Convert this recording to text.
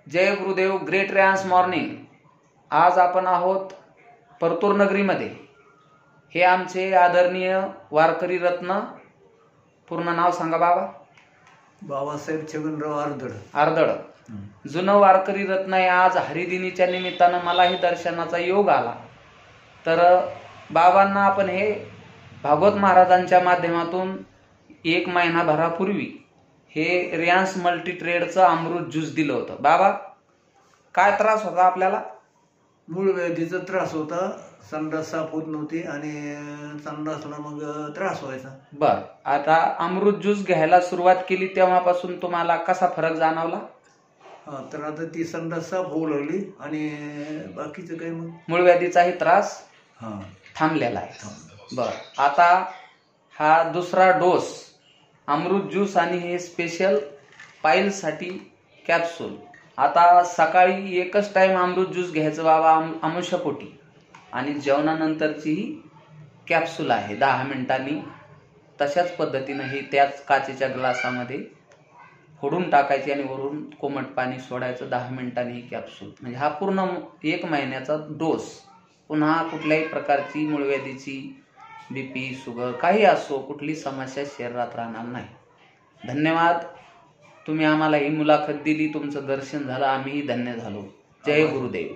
जय गुरुदेव. ग्रेट रियान्स मॉर्निंग. आज आपण आहोत परतूर नगरीमध्ये. हे आमचे आदरणीय वारकरी रत्न. पूर्ण नाव सांगा बाबा. बाबासाहेब छगनराव आर्दड. आर्दड जुनं वारकरी रत्न आहे. आज हरिदिनीच्या निमित्तानं मलाही दर्शनाचा योग आला. तर बाबांना आपण हे भागवत महाराजांच्या माध्यमातून 1 महिनाभरापूर्वी हे रियान्स मल्टी ट्रेडचं अमृत ज्यूस दिलं होतं. बाबा, काय त्रास होता आपल्याला? मूळ व्याधीचा त्रास होता. संडास साफ होत नव्हती आणि संडासला मग त्रास व्हायचा. बर, आता अमृत ज्यूस घ्यायला सुरुवात केली तेव्हापासून तुम्हाला कसा फरक जाणवला? तर आता ती संडास साफ होऊ लागली आणि बाकीचं काही मग मूळ व्याधीचाही त्रास थांबलेला आहे. बर, आता हा दुसरा डोस अमृत ज्यूस आणि हे स्पेशल पाईलसाठी कॅप्सूल. आता सकाळी एकच टाइम अमृत ज्यूस घ्यायचं बाबा आमुष्यापोटी, आणि जेवणानंतरची ही कॅप्सूल आहे 10 मिनिटांनी. तशाच पद्धतीनं हे त्याच काचेच्या ग्लासामध्ये फोडून टाकायची आणि वरून कोमट पाणी सोडायचं. 10 मिनिटांनी ही कॅप्सूल. म्हणजे हा पूर्ण 1 महिन्याचा डोस. पुन्हा कुठल्याही प्रकारची मूळव्याधीची, BP, शुगर काही असो, कुठली समस्या शरीरात राहणार नाही. धन्यवाद. तुम्ही आम्हाला ही मुलाखत दिली, तुमचं दर्शन झालं, आम्हीही धन्य झालो. जय गुरुदेव.